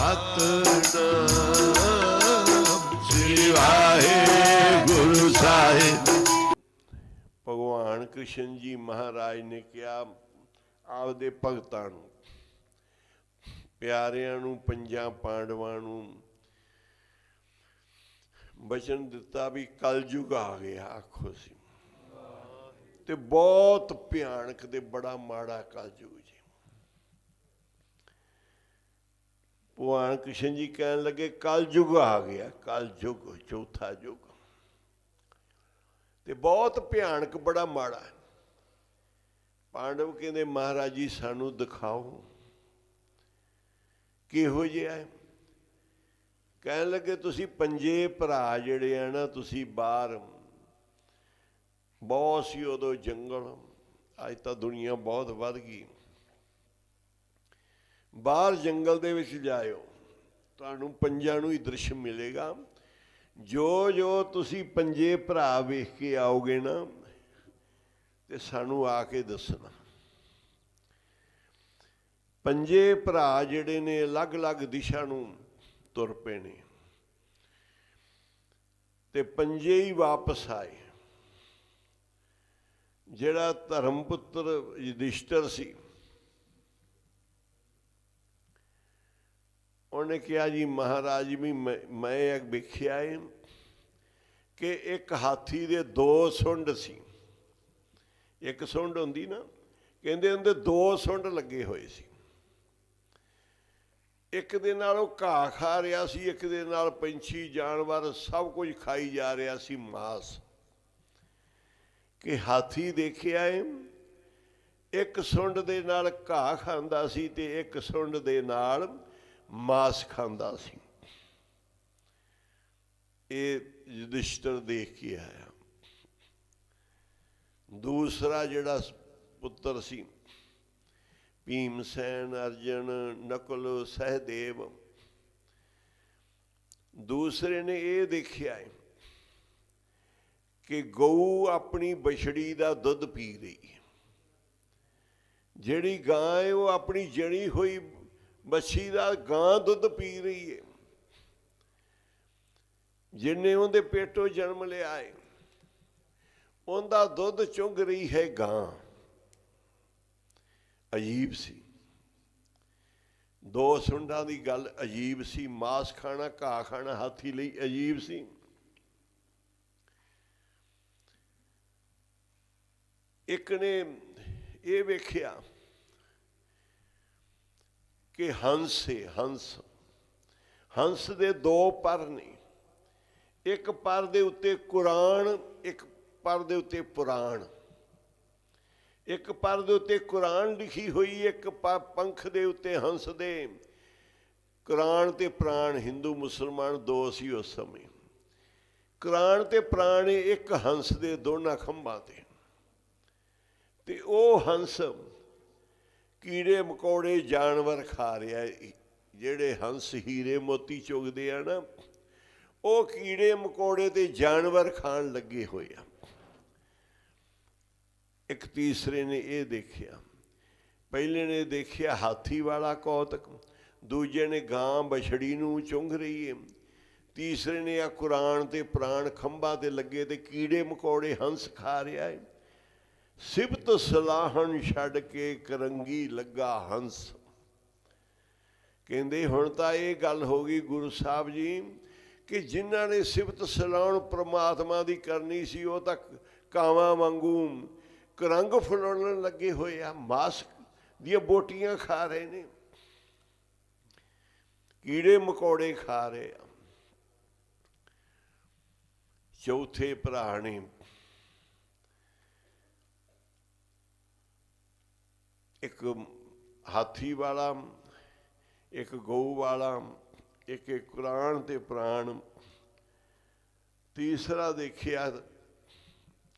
ਸਤਿਨਾਮ ਸ੍ਰੀ ਵਾਹਿਗੁਰੂ ਸਾਹਿਬ। ਭਗਵਾਨ ਕ੍ਰਿਸ਼ਨ ਜੀ ਮਹਾਰਾਜ ਨੇ ਕਿਹਾ ਆਪਦੇ ਭਗਤਾਂ ਨੂੰ, ਪਿਆਰਿਆਂ ਨੂੰ, ਪੰਜਾਂ ਪਾਂਡਵਾਂ ਨੂੰ ਬਚਨ ਦਿੱਤਾ ਵੀ ਕਲਯੁਗ ਆ ਗਿਆ। ਆਖੋ ਸੀ ਤੇ ਬਹੁਤ ਭਿਆਨਕ ਤੇ ਬੜਾ ਮਾੜਾ ਕਲਯੁਗ ਜੀ। ਭਗਵਾਨ ਕ੍ਰਿਸ਼ਨ ਜੀ ਕਹਿਣ ਲੱਗੇ ਕਲਯੁਗ ਆ ਗਿਆ, ਕਲਯੁਗ ਚੌਥਾ ਯੁੱਗ ਤੇ ਬਹੁਤ ਭਿਆਨਕ ਬੜਾ ਮਾੜਾ। ਪਾਂਡਵ ਕਹਿੰਦੇ ਮਹਾਰਾਜ ਜੀ ਸਾਨੂੰ ਦਿਖਾਓ ਕਿਹੋ ਜਿਹਾ ਹੈ। ਕਹਿਣ ਲੱਗੇ ਤੁਸੀਂ ਪੰਜੇ ਭਰਾ ਜਿਹੜੇ ਆ ਨਾ, ਤੁਸੀਂ ਬਾਹਰ ਬਹੁਤ ਸੀ ਉਦੋਂ ਜੰਗਲ, ਅੱਜ ਤਾਂ ਦੁਨੀਆ ਬਹੁਤ ਵੱਧ ਗਈ, ਬਾਹਰ ਜੰਗਲ ਦੇ ਵਿੱਚ ਜਾਇਓ, ਤੁਹਾਨੂੰ ਪੰਜਾਂ ਨੂੰ ਹੀ ਦ੍ਰਿਸ਼ ਮਿਲੇਗਾ। ਜੋ ਜੋ ਤੁਸੀਂ ਪੰਜੇ ਭਰਾ ਵੇਖ ਕੇ ਆਓਗੇ ਨਾ ਤੇ ਸਾਨੂੰ ਆ ਕੇ ਦੱਸਣਾ। ਪੰਜੇ ਭਰਾ ਜਿਹੜੇ ਨੇ ਅਲੱਗ-ਅਲੱਗ ਦਿਸ਼ਾ ਨੂੰ ਤੁਰ ਪਏ ਨੇ ਤੇ ਪੰਜੇ ਹੀ ਵਾਪਸ ਆਏ। ਜਿਹੜਾ ਧਰਮ ਪੁੱਤਰ ਯੁਧਿਸ਼ਟਰ ਸੀ, ਉਹਨੇ ਕਿਹਾ ਜੀ ਮਹਾਰਾਜ ਵੀ ਮੈਂ ਵੇਖਿਆ ਹੈ ਕਿ ਇੱਕ ਹਾਥੀ ਦੇ ਦੋ ਸੁੰਡ ਸੀ। ਇੱਕ ਸੁੰਡ ਹੁੰਦੀ ਨਾ, ਕਹਿੰਦੇ ਉਹਦੇ ਦੋ ਸੁੰਡ ਲੱਗੇ ਹੋਏ ਸੀ। ਇੱਕ ਦੇ ਨਾਲ ਉਹ ਘਾਹ ਖਾ ਰਿਹਾ ਸੀ, ਇੱਕ ਦੇ ਨਾਲ ਪੰਛੀ ਜਾਨਵਰ ਸਭ ਕੁਝ ਖਾਈ ਜਾ ਰਿਹਾ ਸੀ, ਮਾਸ। ਕਿ ਹਾਥੀ ਦੇਖਿਆ ਹੈ ਇੱਕ ਸੁੰਡ ਦੇ ਨਾਲ ਘਾਹ ਖਾਂਦਾ ਸੀ ਤੇ ਇੱਕ ਸੁੰਡ ਦੇ ਨਾਲ ਮਾਸ ਖਾਂਦਾ ਸੀ। ਇਹ ਯੁਧਿਸ਼ਟਰ ਦੇਖ ਕੇ ਆਇਆ। ਦੂਸਰਾ ਜਿਹੜਾ ਪੁੱਤਰ ਸੀ, ਭੀਮਸੈਨ, ਅਰਜਨ, ਨਕੁਲ, ਸਹਿਦੇਵ, ਦੂਸਰੇ ਨੇ ਇਹ ਦੇਖਿਆ ਹੈ ਕਿ ਗਊ ਆਪਣੀ ਬਛੜੀ ਦਾ ਦੁੱਧ ਪੀ ਰਹੀ ਹੈ। ਜਿਹੜੀ ਗਾਂ ਹੈ ਉਹ ਆਪਣੀ ਜਣੀ ਹੋਈ ਬੱਛੀ ਦਾ ਗਾਂ ਦੁੱਧ ਪੀ ਰਹੀ ਹੈ। ਜਿਹਨੇ ਉਹਦੇ ਪੇਟੋਂ ਜਨਮ ਲਿਆ ਹੈ ਉਹਦਾ ਦੁੱਧ ਚੁੰਘ ਰਹੀ ਹੈ ਗਾਂ। ਅਜੀਬ ਸੀ, ਦੋ ਸੁੰਡਾਂ ਦੀ ਗੱਲ ਅਜੀਬ ਸੀ। ਮਾਸ ਖਾਣਾ, ਘਾਹ ਖਾਣਾ ਹਾਥੀ ਲਈ ਅਜੀਬ ਸੀ। ਇੱਕ ਨੇ ਇਹ ਵੇਖਿਆ ਕਿ ਹੰਸ ਹੈ, ਹੰਸ ਦੇ ਦੋ ਪਰ ਨੇ, ਇੱਕ ਪਰ ਦੇ ਉੱਤੇ ਕੁਰਾਨ, ਇੱਕ ਪਰ ਦੇ ਉੱਤੇ ਪੁਰਾਣ। ਇੱਕ ਪਰ ਦੇ ਉੱਤੇ ਕੁਰਾਨ ਲਿਖੀ ਹੋਈ, ਇੱਕ ਪੰਖ ਦੇ ਉੱਤੇ ਹੰਸ ਦੇ। ਕੁਰਾਨ ਤੇ ਪ੍ਰਾਣ, ਹਿੰਦੂ ਮੁਸਲਮਾਨ ਦੋ ਸੀ ਉਸ ਸਮੇਂ। ਕੁਰਾਨ ਤੇ ਪ੍ਰਾਣ ਇੱਕ ਹੰਸ ਦੇ ਦੋਨਾਂ ਖੰਭਾਂ ਤੇ ਉਹ ਹੰਸ ਕੀੜੇ ਮਕੌੜੇ ਜਾਨਵਰ ਖਾ ਰਿਹਾ। ਜਿਹੜੇ ਹੰਸ ਹੀਰੇ ਮੋਤੀ ਚੁਗਦੇ ਆ ਨਾ, ਉਹ ਕੀੜੇ ਮਕੌੜੇ ਤੇ ਜਾਨਵਰ ਖਾਣ ਲੱਗੇ ਹੋਏ ਆ। ਇੱਕ ਤੀਸਰੇ ਨੇ ਇਹ ਦੇਖਿਆ, ਪਹਿਲੇ ਨੇ ਦੇਖਿਆ ਹਾਥੀ ਵਾਲਾ ਕੌਤਕ, ਦੂਜੇ ਨੇ ਗਾਂ ਬਛੜੀ ਨੂੰ ਚੁੰਘ ਰਹੀ ਹੈ, ਤੀਸਰੇ ਨੇ ਆ ਕੁਰਾਨ ਤੇ ਪ੍ਰਾਣ ਖੰਭਾਂ ਤੇ ਲੱਗੇ ਤੇ ਕੀੜੇ ਮਕੌੜੇ ਹੰਸ ਖਾ ਰਿਹਾ ਹੈ। ਸਿਫਤ ਸਲਾਹਣ ਛੱਡ ਕੇ ਕਰੰਗੀ ਲੱਗਾ ਹੰਸ। ਕਹਿੰਦੇ ਹੁਣ ਤਾਂ ਇਹ ਗੱਲ ਹੋ ਗਈ ਗੁਰੂ ਸਾਹਿਬ ਜੀ ਕਿ ਜਿਨ੍ਹਾਂ ਨੇ ਸਿਫਤ ਸਲਾਹਣ ਪ੍ਰਮਾਤਮਾ ਦੀ ਕਰਨੀ ਸੀ ਉਹ ਤਾਂ ਕਾਵਾਂ ਵਾਂਗੂ ਕਰੰਗ ਫੁੱਲਣ ਲੱਗੇ ਹੋਏ ਆ, ਮਾਸ ਦੀਆਂ ਬੋਟੀਆਂ ਖਾ ਰਹੇ ਨੇ, ਕੀੜੇ ਮਕੌੜੇ ਖਾ ਰਹੇ ਆ। ਚੌਥੇ ਭਰਾ ਨੇ ਇੱਕ ਹਾਥੀ ਵਾਲਾ, ਇੱਕ ਗਊ ਵਾਲਾ, ਇੱਕ ਕੁਰਾਨ ਤੇ ਪ੍ਰਾਣ। ਤੀਸਰਾ ਦੇਖਿਆ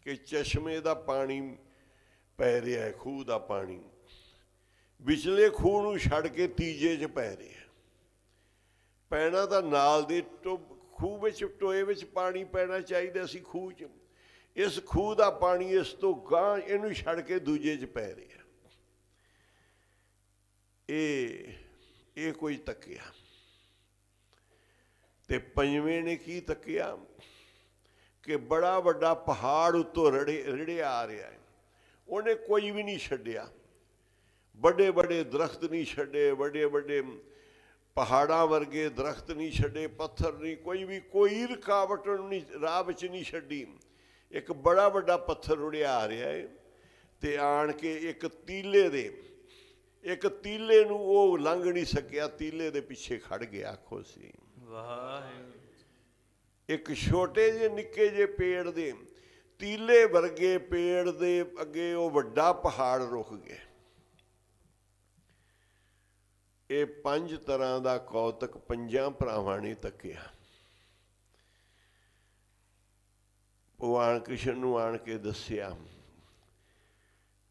ਕਿ ਚਸ਼ਮੇ ਦਾ ਪਾਣੀ ਪੈ ਰਿਹਾ ਹੈ, ਖੂਹ ਦਾ ਪਾਣੀ, ਵਿਚਲੇ ਖੂਹ ਨੂੰ ਛੱਡ ਕੇ ਤੀਜੇ 'ਚ ਪੈ ਰਿਹਾ। ਪੈਣਾ ਤਾਂ ਨਾਲ ਦੇ ਖੂਹ ਵਿੱਚ, ਟੋਏ ਵਿੱਚ ਪਾਣੀ ਪੈਣਾ ਚਾਹੀਦਾ ਸੀ ਖੂਹ 'ਚ। ਇਸ ਖੂਹ ਦਾ ਪਾਣੀ ਇਸ ਤੋਂ ਗਾਂਹ ਇਹਨੂੰ ਛੱਡ ਕੇ ਦੂਜੇ 'ਚ ਪੈ ਰਿਹਾ। ਇਹ ਕੋਈ ਤੱਕਿਆ ਤੇ ਪੰਜਵੇਂ ਨੇ ਕੀ ਤੱਕਿਆ ਕਿ ਬੜਾ ਵੱਡਾ ਪਹਾੜ ਉੱਤੋਂ ਰਿੜਿਆ ਆ ਰਿਹਾ ਹੈ। ਉਹਨੇ ਕੋਈ ਵੀ ਨਹੀਂ ਛੱਡਿਆ, ਵੱਡੇ ਵੱਡੇ ਦਰਖਤ ਨਹੀਂ ਛੱਡੇ, ਵੱਡੇ ਵੱਡੇ ਪਹਾੜਾਂ ਵਰਗੇ ਦਰਖਤ ਨਹੀਂ ਛੱਡੇ, ਪੱਥਰ ਨਹੀਂ, ਕੋਈ ਰੁਕਾਵਟ ਨਹੀਂ ਰਾਹ ਵਿੱਚ ਨਹੀਂ ਛੱਡੀ। ਇੱਕ ਬੜਾ ਵੱਡਾ ਪੱਥਰ ਰੁੜਿਆ ਆ ਰਿਹਾ ਹੈ ਤੇ ਆਣ ਕੇ ਇੱਕ ਤੀਲੇ ਨੂੰ ਉਹ ਲੰਘ ਨਹੀਂ ਸਕਿਆ, ਤੀਲੇ ਦੇ ਪਿੱਛੇ ਖੜ ਗਿਆ। ਆਖੋ ਸੀ ਵਾਹਿਗੁਰੂ। ਇੱਕ ਛੋਟੇ ਜਿਹੇ ਨਿੱਕੇ ਜਿਹੇ ਪੇੜ ਦੇ, ਤੀਲੇ ਵਰਗੇ ਪੇੜ ਦੇ ਅੱਗੇ ਉਹ ਵੱਡਾ ਪਹਾੜ ਰੁਕ ਗਿਆ। ਇਹ 5 ਤਰ੍ਹਾਂ ਦਾ ਕੌਤਕ 5 ਭਰਾਵਾਂ ਨੇ ਤੱਕਿਆ। ਭਗਵਾਨ ਕ੍ਰਿਸ਼ਨ ਨੂੰ ਆਣ ਕੇ ਦੱਸਿਆ।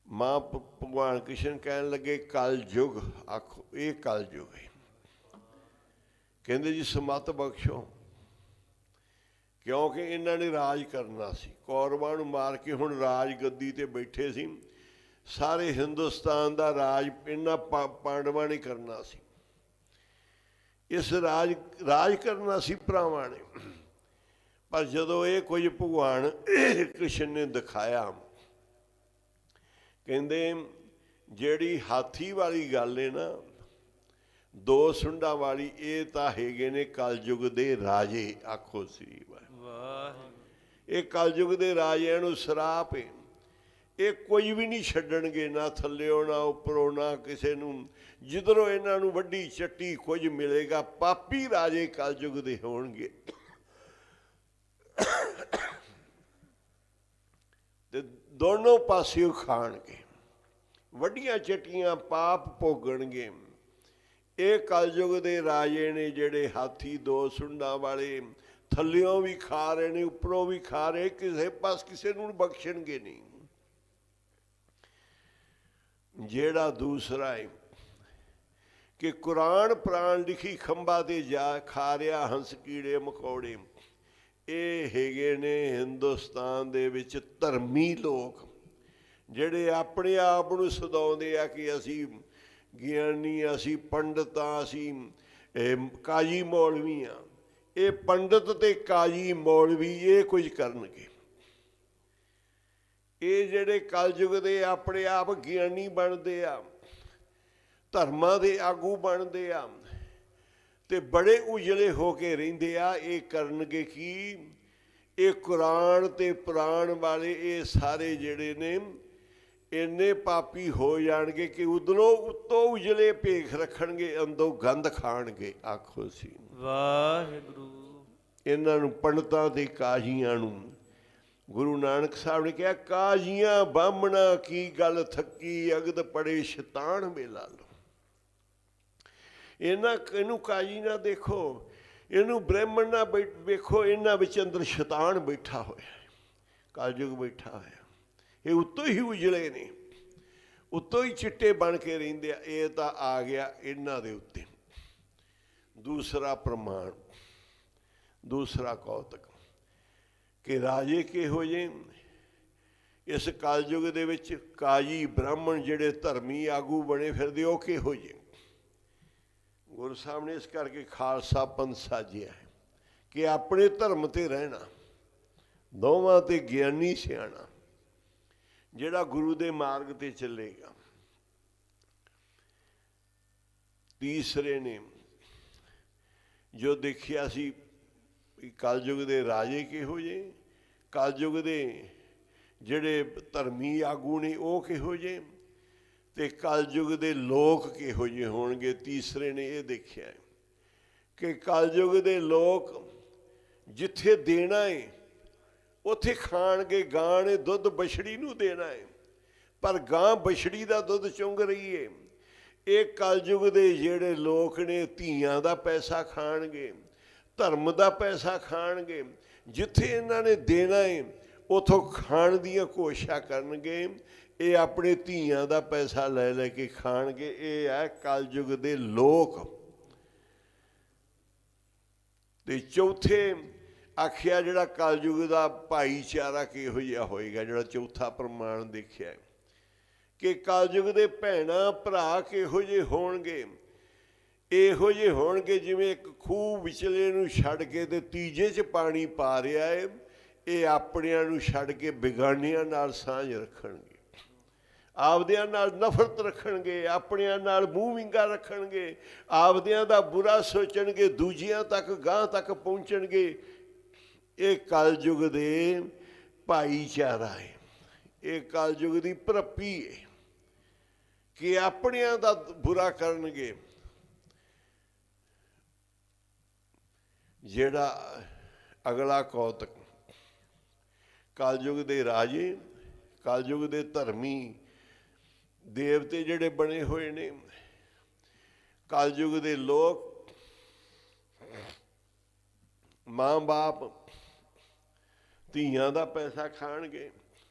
ਮਾਂ ਭਗਵਾਨ ਕ੍ਰਿਸ਼ਨ ਕਹਿਣ ਲੱਗੇ ਕਲ ਯੁਗ। ਆਖੋ ਇਹ ਕਲ ਯੁਗ ਹੈ। ਕਹਿੰਦੇ ਜੀ ਸਮੱਤ ਬਖਸ਼ੋ, ਕਿਉਂਕਿ ਇਹਨਾਂ ਨੇ ਰਾਜ ਕਰਨਾ ਸੀ, ਕੌਰਵਾਂ ਨੂੰ ਮਾਰ ਕੇ ਹੁਣ ਰਾਜ ਗੱਦੀ ਤੇ ਬੈਠੇ ਸੀ। ਸਾਰੇ ਹਿੰਦੁਸਤਾਨ ਦਾ ਰਾਜ ਇਹਨਾਂ ਪਾਂਡਵਾਂ ਨੇ ਕਰਨਾ ਸੀ। ਇਸ ਰਾਜ ਕਰਨਾ ਸੀ ਭਰਾਵਾਂ ਨੇ। ਪਰ ਜਦੋਂ ਇਹ ਕੁਝ ਭਗਵਾਨ ਕ੍ਰਿਸ਼ਨ ਨੇ ਦਿਖਾਇਆ, ਕਹਿੰਦੇ ਜਿਹੜੀ ਹਾਥੀ ਵਾਲੀ ਗੱਲ ਹੈ ਨਾ, 2 ਸੁੰਡਾਂ ਵਾਲੀ, ਇਹ ਤਾਂ ਹੈਗੇ ਨੇ ਕਲਯੁਗ ਦੇ ਰਾਜੇ। ਆਖੋ ਸ੍ਰੀ ਵਾਹਿਗੁਰੂ। ਇਹ ਕਲਯੁਗ ਦੇ ਰਾਜਿਆਂ ਨੂੰ ਸਰਾਪ ਹੈ। ਇਹ ਕੋਈ ਵੀ ਨਹੀਂ ਛੱਡਣਗੇ, ਨਾ ਥੱਲਿਓ ਨਾ ਉੱਪਰੋਂ, ਨਾ ਕਿਸੇ ਨੂੰ। ਜਿੱਧਰੋਂ ਇਹਨਾਂ ਨੂੰ ਵੱਡੀ ਚੱਟੀ ਕੁਝ ਮਿਲੇਗਾ, ਪਾਪੀ ਰਾਜੇ ਕਲਯੁਗ ਦੇ ਹੋਣਗੇ। ਤੇ ਦੋਨੋਂ ਪਾਸਿਓਂ ਖਾਣਗੇ, ਵੱਡੀਆਂ ਚੱਟੀਆਂ ਪਾਪ ਭੋਗਣਗੇ। ਇਹ ਕਲਯੁਗ ਦੇ ਰਾਜੇ ਨੇ ਜਿਹੜੇ ਹਾਥੀ 2 ਸੁੰਡਾਂ ਵਾਲੇ, ਥੱਲਿਓਂ ਵੀ ਖਾ ਰਹੇ ਨੇ, ਉੱਪਰੋਂ ਵੀ ਖਾ ਰਹੇ, ਕਿਸੇ ਨੂੰ ਬਖਸ਼ਣਗੇ ਨਹੀਂ। ਜਿਹੜਾ ਦੂਸਰਾ ਹੈ ਕਿ ਕੁਰਾਨ ਪ੍ਰਾਣ ਲਿਖੀ ਖੰਭਾਂ ਤੇ ਜਾ ਖਾ ਰਿਹਾ ਹੰਸ ਕੀੜੇ ਮਕੌੜੇ, ਇਹ ਹੈਗੇ ਨੇ ਹਿੰਦੁਸਤਾਨ ਦੇ ਵਿੱਚ ਧਰਮੀ ਲੋਕ, ਜਿਹੜੇ ਆਪਣੇ ਆਪ ਨੂੰ ਸਦਾਉਂਦੇ ਆ ਕਿ ਅਸੀਂ ਗਿਆਨੀ, ਅਸੀਂ ਪੰਡਤ ਆ, ਅਸੀਂ ਕਾਜੀ ਮੌਲਵੀ ਆ। ਇਹ ਪੰਡਤ ਤੇ ਕਾਜੀ ਮੌਲਵੀ ਇਹ ਕੁਝ ਕਰਨਗੇ। ਇਹ ਜਿਹੜੇ ਕਲਯੁਗ ਦੇ ਆਪਣੇ ਆਪ ਗਿਆਨੀ ਬਣਦੇ ਆ, ਧਰਮਾਂ ਦੇ ਆਗੂ ਬਣਦੇ ਆ ਤੇ ਬੜੇ ਉਜਲੇ ਹੋ ਕੇ ਰਹਿੰਦੇ ਆ, ਇਹ ਕਰਨਗੇ ਕੀ? ਇਹ ਕੁਰਾਨ ਤੇ ਪੁਰਾਣ ਵਾਲੇ ਇਹ ਸਾਰੇ ਜਿਹੜੇ ਨੇ ਇੰਨੇ ਪਾਪੀ ਹੋ ਜਾਣਗੇ ਕਿ ਉਧਰੋਂ ਉੱਤੋਂ ਉਜਲੇ ਭੇਖ ਰੱਖਣਗੇ, ਅੰਦਰੋਂ ਗੰਦ ਖਾਣਗੇ। ਆਖੋ ਸੀ ਵਾਹਿਗੁਰੂ। ਇਹਨਾਂ ਨੂੰ ਪੰਡਤਾਂ ਤੇ ਕਾਜ਼ੀਆਂ ਨੂੰ ਗੁਰੂ ਨਾਨਕ ਸਾਹਿਬ ਨੇ ਕਿਹਾ, ਕਾਜ਼ੀਆਂ ਬਾਹਮਣਾ ਕੀ ਗੱਲ ਥੱਕੀ, ਅਗਦ ਪੜੇ ਸ਼ੈਤਾਨ ਵੇਲਾ ਲੋ। ਇਹਨੂੰ ਕਾਜ਼ੀ ਨਾ ਦੇਖੋ, ਇਹਨੂੰ ਬ੍ਰਾਹਮਣ ਨਾ ਵੇਖੋ, ਇਹਨਾਂ ਵਿੱਚ ਅੰਦਰ ਸ਼ੈਤਾਨ ਬੈਠਾ ਹੋਇਆ, ਕਲਯੁਗ ਬੈਠਾ ਹੋਇਆ। ਇਹ ਉੱਤੋਂ ਹੀ ਉਜਲੇ ਨੇ, ਉੱਤੋਂ ਹੀ ਚਿੱਟੇ ਬਣ ਕੇ ਰਹਿੰਦੇ ਆ। ਇਹ ਤਾਂ ਆ ਗਿਆ ਇਹਨਾਂ ਦੇ ਉੱਤੇ। ਦੂਸਰਾ ਪ੍ਰਮਾਣ, ਦੂਸਰਾ ਕੌਤਕ ਕਿ ਰਾਜੇ ਕਿਹੋ ਜਿਹੇ ਇਸ ਕਲਯੁਗ ਦੇ ਵਿੱਚ, ਕਾਜੀ ਬ੍ਰਾਹਮਣ ਜਿਹੜੇ ਧਰਮੀ ਆਗੂ ਬਣੇ ਫਿਰਦੇ, ਉਹ ਕਿਹੋ ਜਿਹੇ। ਗੁਰੂ ਸਾਹਿਬ ਨੇ ਇਸ ਕਰਕੇ ਖਾਲਸਾ ਪੰਥ ਸਾਜਿਆ ਹੈ ਕਿ ਆਪਣੇ ਧਰਮ ਤੇ ਰਹਿਣਾ, ਦੋਵਾਂ ਤੇ ਗਿਆਨੀ ਸਿਆਣਾ, ਜਿਹੜਾ ਗੁਰੂ ਦੇ ਮਾਰਗ ਤੇ ਚੱਲੇਗਾ। ਤੀਸਰੇ ਨੇ ਜੋ ਦੇਖਿਆ ਸੀ ਕਲਯੁਗ ਦੇ ਰਾਜੇ ਕਿਹੋ ਜਿਹੇ, ਕਲਯੁਗ ਦੇ ਜਿਹੜੇ ਧਰਮੀ ਆਗੂ ਨੇ ਉਹ ਕਿਹੋ ਜਿਹੇ, ਤੇ ਕਲਯੁਗ ਦੇ ਲੋਕ ਕਿਹੋ ਜਿਹੇ ਹੋਣਗੇ। ਤੀਸਰੇ ਨੇ ਇਹ ਦੇਖਿਆ ਕਿ ਕਲਯੁਗ ਦੇ ਲੋਕ ਜਿੱਥੇ ਦੇਣਾ ਹੈ ਉੱਥੇ ਖਾਣਗੇ। ਗਾਂ ਨੇ ਦੁੱਧ ਬਛੜੀ ਨੂੰ ਦੇਣਾ ਹੈ, ਪਰ ਗਾਂ ਬਛੜੀ ਦਾ ਦੁੱਧ ਚੁੰਗ ਰਹੀ ਹੈ। ਇਹ ਕਲਯੁਗ ਦੇ ਜਿਹੜੇ ਲੋਕ ਨੇ ਧੀਆਂ ਦਾ ਪੈਸਾ ਖਾਣਗੇ, ਧਰਮ ਦਾ ਪੈਸਾ ਖਾਣਗੇ। ਜਿੱਥੇ ਇਹਨਾਂ ਨੇ ਦੇਣਾ ਹੈ ਉੱਥੋਂ ਖਾਣ ਦੀਆਂ ਕੋਸ਼ਿਸ਼ਾਂ ਕਰਨਗੇ। ਇਹ ਆਪਣੇ ਧੀਆਂ ਦਾ ਪੈਸਾ ਲੈ ਲੈ ਕੇ ਖਾਣਗੇ। ਇਹ ਹੈ ਕਲਯੁਗ ਦੇ ਲੋਕ। ਤੇ ਚੌਥੇ ਆਖਿਆ ਜਿਹੜਾ ਕਲਯੁਗ ਦਾ ਭਾਈਚਾਰਾ ਕਿਹੋ ਜਿਹਾ ਹੋਏਗਾ, ਜਿਹੜਾ ਚੌਥਾ ਪ੍ਰਮਾਣ ਦੇਖਿਆ ਕਿ ਕਲਯੁਗ ਦੇ ਭੈਣਾਂ ਭਰਾ ਕਿਹੋ ਜਿਹੇ ਹੋਣਗੇ। ਇਹੋ ਜਿਹੇ ਹੋਣਗੇ ਜਿਵੇਂ ਇੱਕ ਖੂਹ ਵਿਚਲੇ ਨੂੰ ਛੱਡ ਕੇ ਤੇ ਤੀਜੇ 'ਚ ਪਾਣੀ ਪਾ ਰਿਹਾ ਹੈ। ਇਹ ਆਪਣਿਆਂ ਨੂੰ ਛੱਡ ਕੇ ਬਿਗਾਨਿਆਂ ਨਾਲ ਸਾਂਝ ਰੱਖਣਗੇ, ਆਪਦਿਆਂ ਨਾਲ ਨਫ਼ਰਤ ਰੱਖਣਗੇ, ਆਪਣਿਆਂ ਨਾਲ ਮੂੰਹ ਵਿੰਗਾ ਰੱਖਣਗੇ, ਆਪਦਿਆਂ ਦਾ ਬੁਰਾ ਸੋਚਣਗੇ, ਦੂਜਿਆਂ ਤੱਕ ਗਾਂਹ ਤੱਕ ਪਹੁੰਚਣਗੇ। ਇਹ ਕਲਯੁਗ ਦੇ ਭਾਈਚਾਰਾ ਹੈ, ਇਹ ਕਲਯੁਗ ਦੀ ਭਰਪੀ ਹੈ ਕਿ ਆਪਣਿਆਂ ਦਾ ਬੁਰਾ ਕਰਨਗੇ। ਜਿਹੜਾ ਅਗਲਾ ਕੌਤਕ, ਕਲਯੁਗ ਦੇ ਰਾਜੇ, ਕਲਯੁਗ ਦੇ ਧਰਮੀ ਦੇਵਤੇ ਜਿਹੜੇ ਬਣੇ ਹੋਏ ਨੇ, ਕਲਯੁਗ ਦੇ ਲੋਕ, ਮਾਂ ਬਾਪ ਧੀਆਂ ਦਾ ਪੈਸਾ ਖਾਣਗੇ।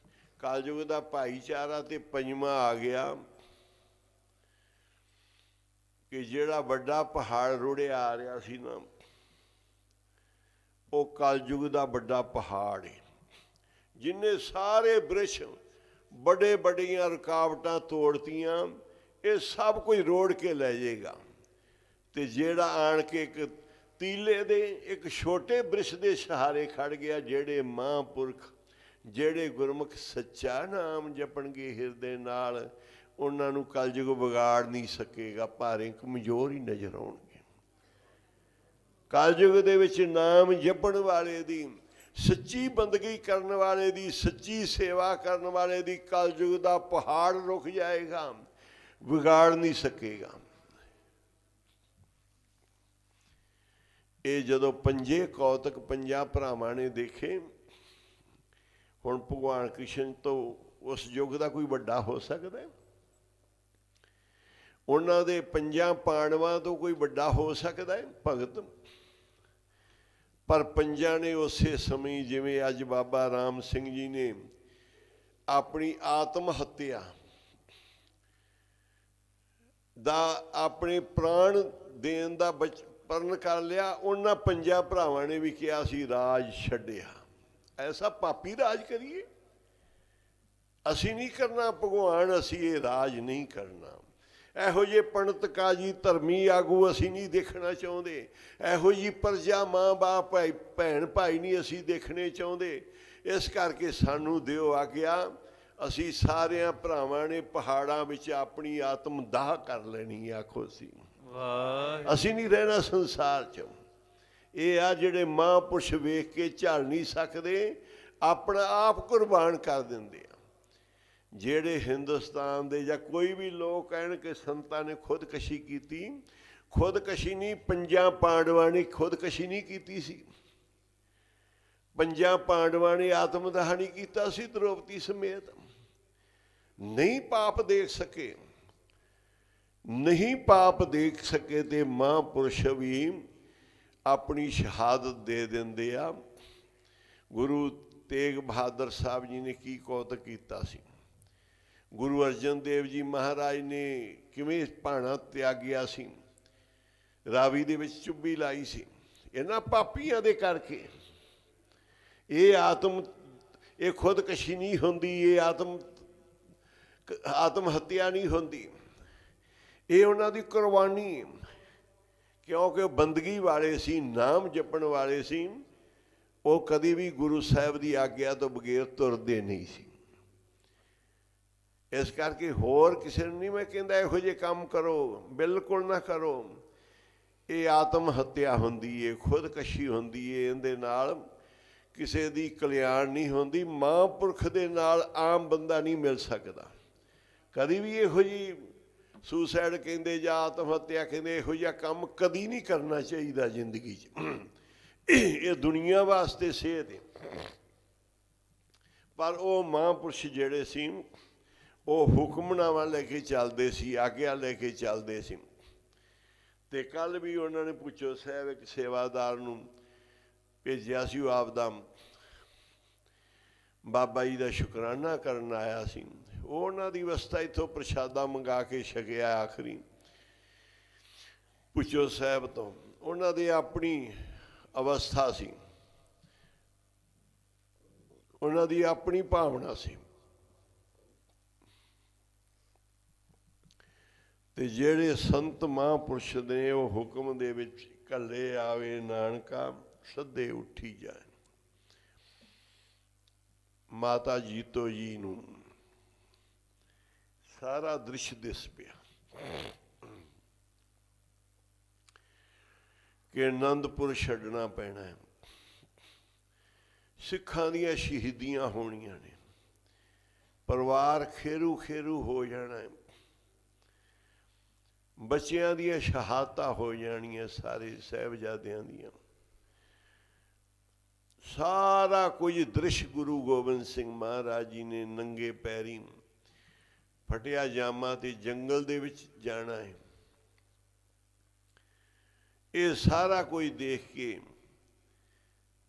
ਕਲਯੁਗ ਦਾ ਭਾਈਚਾਰਾ ਤੇ ਪੰਜਵਾਂ ਆ ਗਿਆ ਕਿ ਜਿਹੜਾ ਵੱਡਾ ਪਹਾੜ ਰੁੜਿਆ ਆ ਰਿਹਾ ਸੀ ਨਾ, ਉਹ ਕਲਯੁਗ ਦਾ ਵੱਡਾ ਪਹਾੜ ਹੈ, ਜਿੰਨੇ ਸਾਰੇ ਬ੍ਰਿਸ਼ ਵੱਡੇ ਵੱਡੀਆਂ ਰੁਕਾਵਟਾਂ ਤੋੜਤੀਆਂ, ਇਹ ਸਭ ਕੁਝ ਰੋੜ ਕੇ ਲੈ ਜਾਏਗਾ। ਤੇ ਜਿਹੜਾ ਆਣ ਕੇ ਇੱਕ ਤੀਲੇ ਦੇ ਇੱਕ ਛੋਟੇ ਬ੍ਰਿਸ਼ ਦੇ ਸਹਾਰੇ ਖੜ ਗਿਆ, ਜਿਹੜੇ ਮਹਾਂਪੁਰਖ, ਜਿਹੜੇ ਗੁਰਮੁਖ ਸੱਚਾ ਨਾਮ ਜਪਣਗੇ ਹਿਰਦੇ ਨਾਲ, ਉਹਨਾਂ ਨੂੰ ਕਲਯੁਗ ਵਿਗਾੜ ਨਹੀਂ ਸਕੇਗਾ, ਭਾਰੇ ਕਮਜ਼ੋਰ ਹੀ ਨਜ਼ਰ ਆਉਣਗੇ। ਕਲਯੁਗ ਦੇ ਵਿੱਚ ਨਾਮ ਜਪਣ ਵਾਲੇ ਦੀ, ਸੱਚੀ ਬੰਦਗੀ ਕਰਨ ਵਾਲੇ ਦੀ, ਸੱਚੀ ਸੇਵਾ ਕਰਨ ਵਾਲੇ ਦੀ ਕਲਯੁਗ ਦਾ ਪਹਾੜ ਰੁਕ ਜਾਏਗਾ, ਵਿਗਾੜ ਨਹੀਂ ਸਕੇਗਾ। ਇਹ ਜਦੋਂ ਪੰਜੇ ਕੌਤਕ ਪੰਜਾਂ ਭਰਾਵਾਂ ਨੇ ਦੇਖੇ, ਹੁਣ ਭਗਵਾਨ ਕ੍ਰਿਸ਼ਨ ਤੋਂ ਉਸ ਯੁੱਗ ਦਾ ਕੋਈ ਵੱਡਾ ਹੋ ਸਕਦਾ? ਉਹਨਾਂ ਦੇ ਪੰਜਾਂ ਪਾਂਡਵਾਂ ਤੋਂ ਕੋਈ ਵੱਡਾ ਹੋ ਸਕਦਾ ਹੈ ਭਗਤ? ਪਰ ਪੰਜਾਂ ਨੇ ਉਸੇ ਸਮੇਂ, ਜਿਵੇਂ ਅੱਜ ਬਾਬਾ ਰਾਮ ਸਿੰਘ ਜੀ ਨੇ ਆਪਣੀ ਆਤਮ ਹੱਤਿਆ ਦਾ, ਆਪਣੇ ਪ੍ਰਾਣ ਦੇਣ ਦਾ ਪਰਨ ਕਰ ਲਿਆ, ਉਹਨਾਂ ਪੰਜਾਂ ਭਰਾਵਾਂ ਨੇ ਵੀ ਕਿਹਾ ਸੀ ਰਾਜ ਛੱਡਿਆ। ਐਸਾ ਪਾਪੀ ਰਾਜ ਕਰੀਏ? ਅਸੀਂ ਨਹੀਂ ਕਰਨਾ ਭਗਵਾਨ, ਅਸੀਂ ਇਹ ਰਾਜ ਨਹੀਂ ਕਰਨਾ। ਇਹੋ ਜਿਹੇ ਪੰਡਤ ਕਾਜੀ ਧਰਮੀ ਆਗੂ ਅਸੀਂ ਨਹੀਂ ਦੇਖਣਾ ਚਾਹੁੰਦੇ, ਇਹੋ ਜਿਹੀ ਪ੍ਰਜਾ ਮਾਂ ਬਾਪ ਭਾਈ ਭੈਣ ਭਾਈ ਨਹੀਂ ਅਸੀਂ ਦੇਖਣੇ ਚਾਹੁੰਦੇ। ਇਸ ਕਰਕੇ ਸਾਨੂੰ ਦਿਓ ਆਗਿਆ, ਅਸੀਂ ਸਾਰਿਆਂ ਭਰਾਵਾਂ ਨੇ ਪਹਾੜਾਂ ਵਿੱਚ ਆਪਣੀ ਆਤਮ ਦਾਹ ਕਰ ਲੈਣੀ। ਆਖੋ ਸੀ ਅਸੀਂ ਨਹੀਂ ਰਹਿਣਾ ਸੰਸਾਰ 'ਚ। ਇਹ ਆ ਜਿਹੜੇ ਮਹਾਂਪੁਰਸ਼ ਵੇਖ ਕੇ ਝੱਲ ਨਹੀਂ ਸਕਦੇ, ਆਪਣਾ ਆਪ ਕੁਰਬਾਨ ਕਰ ਦਿੰਦੇ ਆ। ਜਿਹੜੇ ਹਿੰਦੁਸਤਾਨ ਦੇ ਜਾਂ ਕੋਈ ਵੀ ਲੋਕ ਕਹਿਣ ਕਿ ਸੰਤਾਂ ਨੇ ਖੁਦਕਸ਼ੀ ਕੀਤੀ, ਖੁਦਕਸ਼ੀ ਨਹੀਂ, ਪੰਜਾਂ ਪਾਂਡਵਾਂ ਨੇ ਖੁਦਕਸ਼ੀ ਨਹੀਂ ਕੀਤੀ ਸੀ। ਪੰਜਾਂ ਪਾਂਡਵਾਂ ਨੇ ਆਤਮ ਦਾਹ ਨਹੀਂ ਕੀਤਾ ਸੀ ਦ੍ਰੋਪਦੀ ਸਮੇਤ। ਨਹੀਂ ਪਾਪ ਦੇਖ ਸਕੇ, ਨਹੀਂ ਪਾਪ ਦੇਖ ਸਕੇ ਤੇ ਮਹਾਂਪੁਰਸ਼ ਵੀ ਆਪਣੀ ਸ਼ਹਾਦਤ ਦੇ ਦਿੰਦੇ ਆ। ਗੁਰੂ ਤੇਗ ਬਹਾਦਰ ਸਾਹਿਬ ਜੀ ਨੇ ਕੀ ਕੌਤਕ ਕੀਤਾ ਸੀ, ਗੁਰੂ ਅਰਜਨ ਦੇਵ ਜੀ ਮਹਾਰਾਜ ਨੇ ਕਿਵੇਂ ਭਾਣਾ ਤਿਆਗਿਆ ਸੀ, ਰਾਵੀ ਦੇ ਵਿੱਚ ਚੁੱਭੀ ਲਾਈ ਸੀ ਇਹਨਾਂ ਪਾਪੀਆਂ ਦੇ ਕਰਕੇ। ਇਹ ਇਹ ਖੁਦਕਸ਼ੀ ਨਹੀਂ ਹੁੰਦੀ, ਇਹ ਆਤਮ ਹੱਤਿਆ ਨਹੀਂ ਹੁੰਦੀ, ਇਹ ਉਹਨਾਂ ਦੀ ਕੁਰਬਾਨੀ, ਕਿਉਂਕਿ ਉਹ ਬੰਦਗੀ ਵਾਲੇ ਸੀ, ਨਾਮ ਜਪਣ ਵਾਲੇ ਸੀ। ਉਹ ਕਦੀ ਵੀ ਗੁਰੂ ਸਾਹਿਬ ਦੀ ਆਗਿਆ ਤੋਂ ਬਗੈਰ ਤੁਰਦੇ ਨਹੀਂ ਸੀ। ਇਸ ਕਰਕੇ ਹੋਰ ਕਿਸੇ ਨੂੰ ਨਹੀਂ ਮੈਂ ਕਹਿੰਦਾ ਇਹੋ ਜਿਹੇ ਕੰਮ ਕਰੋ, ਬਿਲਕੁਲ ਨਾ ਕਰੋ। ਇਹ ਆਤਮ ਹੱਤਿਆ ਹੁੰਦੀ ਹੈ, ਖੁਦਕਸ਼ੀ ਹੁੰਦੀ ਹੈ, ਇਹਦੇ ਨਾਲ ਕਿਸੇ ਦੀ ਕਲਿਆਣ ਨਹੀਂ ਹੁੰਦੀ। ਮਹਾਂਪੁਰਖ ਦੇ ਨਾਲ ਆਮ ਬੰਦਾ ਨਹੀਂ ਮਿਲ ਸਕਦਾ ਕਦੀ ਵੀ। ਇਹੋ ਜਿਹੀ ਸੁਸਾਈਡ ਕਹਿੰਦੇ ਜਾਂ ਆਤਮ ਹੱਤਿਆ ਕਹਿੰਦੇ, ਇਹੋ ਜਿਹਾ ਕੰਮ ਕਦੀ ਨਹੀਂ ਕਰਨਾ ਚਾਹੀਦਾ ਜ਼ਿੰਦਗੀ 'ਚ। ਇਹ ਦੁਨੀਆ ਵਾਸਤੇ ਸੇਧ ਹੈ। ਪਰ ਉਹ ਮਹਾਂਪੁਰਸ਼ ਜਿਹੜੇ ਸੀ, ਉਹ ਹੁਕਮਨਾਮਾ ਲੈ ਕੇ ਚੱਲਦੇ ਸੀ, ਆਗਿਆ ਲੈ ਕੇ ਚੱਲਦੇ ਸੀ। ਤੇ ਕੱਲ੍ਹ ਵੀ ਉਹਨਾਂ ਨੇ ਪੁੱਛੋ ਸਾਹਿਬ ਇੱਕ ਸੇਵਾਦਾਰ ਨੂੰ ਭੇਜਿਆ ਸੀ, ਉਹ ਆਪਦਾ ਬਾਬਾ ਜੀ ਦਾ ਸ਼ੁਕਰਾਨਾ ਕਰਨ ਆਇਆ ਸੀ। ਉਹ ਉਹਨਾਂ ਦੀ ਅਵਸਥਾ ਇੱਥੋਂ ਪ੍ਰਸ਼ਾਦਾ ਮੰਗਾ ਕੇ ਛਕਿਆ ਆਖਰੀ ਪੁੱਛੋ ਸਾਹਿਬ ਤੋਂ। ਉਹਨਾਂ ਦੀ ਆਪਣੀ ਅਵਸਥਾ ਸੀ, ਉਹਨਾਂ ਦੀ ਆਪਣੀ ਭਾਵਨਾ ਸੀ। ਤੇ ਜਿਹੜੇ ਸੰਤ ਮਹਾਂਪੁਰਸ਼ ਨੇ ਉਹ ਹੁਕਮ ਦੇ ਵਿੱਚ ਕੱਲੇ ਆਵੇ ਨਾਨਕਾ ਸੱਦੇ ਉੱਠੀ ਜਾਏ। ਮਾਤਾ ਜੀਤੋ ਜੀ ਨੂੰ ਸਾਰਾ ਦ੍ਰਿਸ਼ ਦਿਸ ਪਿਆ ਕਿ ਅਨੰਦਪੁਰ ਛੱਡਣਾ ਪੈਣਾ ਹੈ, ਸਿੱਖਾਂ ਦੀਆਂ ਸ਼ਹੀਦੀਆਂ ਹੋਣੀਆਂ ਨੇ, ਪਰਿਵਾਰ ਖੇਰੂ ਖੇਰੂ ਹੋ ਜਾਣਾ ਹੈ, ਬੱਚਿਆਂ ਦੀਆਂ ਸ਼ਹਾਦਤਾਂ ਹੋ ਜਾਣੀਆਂ, ਸਾਰੇ ਸਾਹਿਬਜ਼ਾਦਿਆਂ ਦੀਆਂ। ਸਾਰਾ ਕੁਝ ਦ੍ਰਿਸ਼ ਗੁਰੂ ਗੋਬਿੰਦ ਸਿੰਘ ਮਹਾਰਾਜ ਜੀ ਨੇ ਨੰਗੇ ਪੈਰੀਂ ਫਟਿਆ ਜਾਮਾ ਤੇ ਜੰਗਲ ਦੇ ਵਿੱਚ ਜਾਣਾ ਹੈ। ਇਹ ਸਾਰਾ ਕੁਝ ਦੇਖ ਕੇ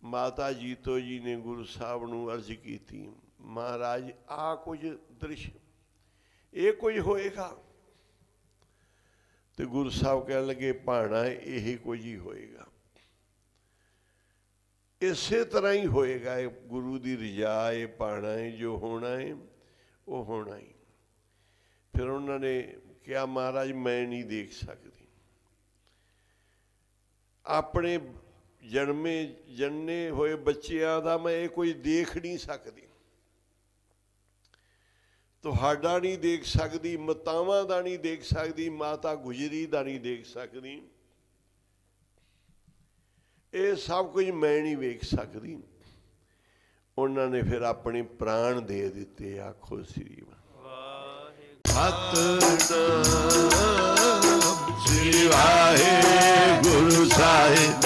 ਮਾਤਾ ਜੀਤੋ ਜੀ ਨੇ ਗੁਰੂ ਸਾਹਿਬ ਨੂੰ ਅਰਜ਼ ਕੀਤੀ, ਮਹਾਰਾਜ ਆਹ ਕੁਝ ਦ੍ਰਿਸ਼ ਇਹ ਕੁਝ ਹੋਏਗਾ? ਤੇ ਗੁਰੂ ਸਾਹਿਬ ਕਹਿਣ ਲੱਗੇ ਭਾਣਾ ਇਹੀ ਕੁਝ ਹੀ ਹੋਏਗਾ, ਇਸੇ ਤਰ੍ਹਾਂ ਹੀ ਹੋਏਗਾ, ਇਹ ਗੁਰੂ ਦੀ ਰਜ਼ਾ ਹੈ, ਭਾਣਾ ਹੈ, ਜੋ ਹੋਣਾ ਹੈ ਉਹ ਹੋਣਾ ਹੀ। ਫਿਰ ਉਹਨਾਂ ਨੇ ਕਿਹਾ ਮਹਾਰਾਜ ਮੈਂ ਨਹੀਂ ਦੇਖ ਸਕਦੀ, ਆਪਣੇ ਜਨਮੇ ਹੋਏ ਬੱਚਿਆਂ ਦਾ ਮੈਂ ਇਹ ਕੋਈ ਦੇਖ ਨਹੀਂ ਸਕਦੀ, ਤੁਹਾਡਾ ਨਹੀਂ ਦੇਖ ਸਕਦੀ, ਮਾਤਾਵਾਂ ਦਾ ਨਹੀਂ ਦੇਖ ਸਕਦੀ, ਮਾਤਾ ਗੁਜਰੀ ਦਾ ਨਹੀਂ ਦੇਖ ਸਕਦੀ, ਇਹ ਸਭ ਕੁਝ ਮੈਂ ਨਹੀਂ ਵੇਖ ਸਕਦੀ। ਉਹਨਾਂ ਨੇ ਫਿਰ ਆਪਣੇ ਪ੍ਰਾਣ ਦੇ ਦਿੱਤੇ। ਆਖੋ ਸ੍ਰੀ ਸਤਿਨਾਮ ਸ੍ਰੀ ਵਾਹਿਗੁਰੂ ਸਾਹਿਬ।